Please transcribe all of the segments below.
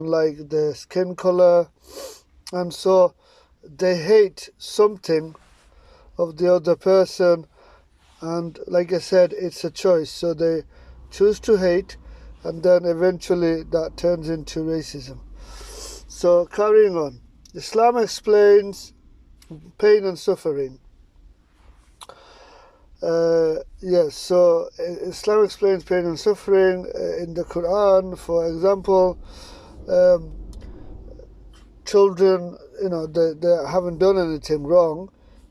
like their skin color, and so they hate something of the other person, and like I said, it's a choice. So they choose to hate, and then eventually that turns into racism. So carrying on, Islam explains pain and suffering. Yes, so Islam explains pain and suffering in the Quran. For example, um, children, they haven't done anything wrong,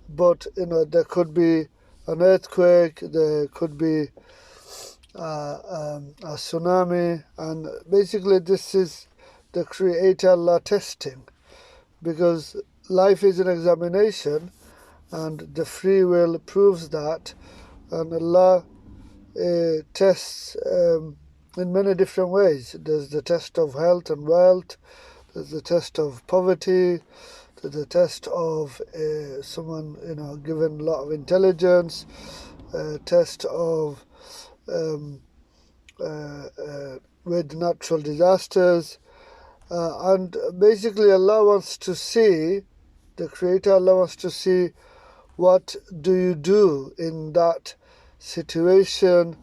but there could be an earthquake, there could be a tsunami, and basically this is the Creator Allah testing, because life is an examination, and the free will proves that, and Allah tests in many different ways. There's the test of health and wealth, there's the test of poverty, there's the test of someone given a lot of intelligence, test of with natural disasters, and basically Allah wants to see, the Creator Allah wants to see, what do you do in that situation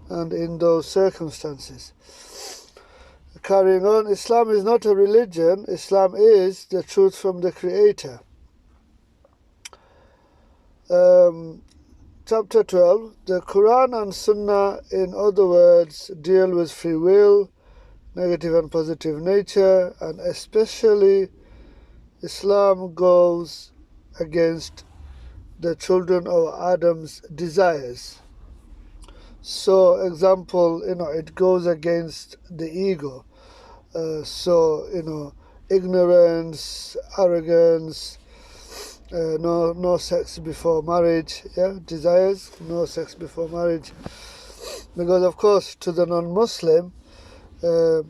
and in those circumstances. Carrying on, Islam is not a religion, Islam is the truth from the Creator. Chapter 12, the Quran and Sunnah, in other words, deal with free will, negative and positive nature, and especially Islam goes against the children of Adam's desires. So, example, it goes against the ego. Ignorance, arrogance, no sex before marriage, desires, no sex before marriage. Because, of course, to the non-Muslim, to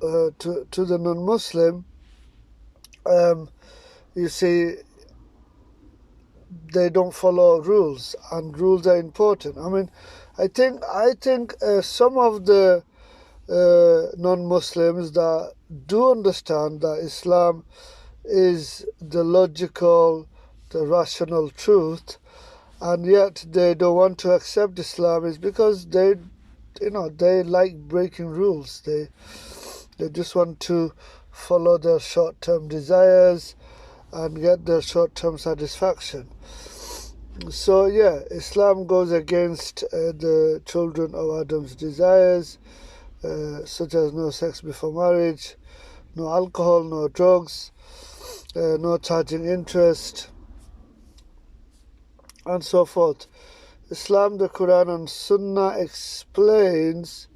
the non-Muslim, you see, they don't follow rules, and rules are important. I think some of the non-Muslims that do understand that Islam is the logical, the rational truth, and yet they don't want to accept Islam, is because they like breaking rules. They just want to follow their short-term desires and get their short-term satisfaction. So Islam goes against the children of Adam's desires, such as no sex before marriage, no alcohol, no drugs, no charging interest, and so forth. Islam, the Quran and Sunnah explains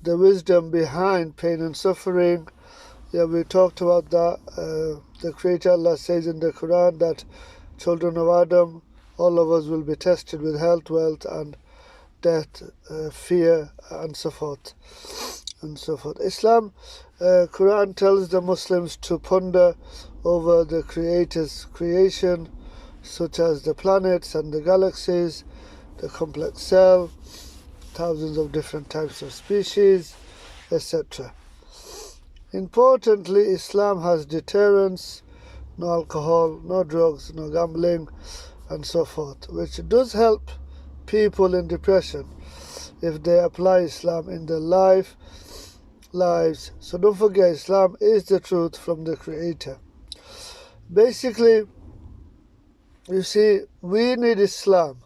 the wisdom behind pain and suffering. We talked about that. The Creator Allah says in the Quran that children of Adam, all of us will be tested with health, wealth, and death, fear, and so forth. Islam, Quran tells the Muslims to ponder over the Creator's creation, such as the planets and the galaxies, the complex cell, thousands of different types of species, etc. Importantly, Islam has deterrence, no alcohol, no drugs, no gambling, and so forth, which does help people in depression if they apply Islam in their lives. So don't forget, Islam is the truth from the Creator. Basically, you see, we need Islam.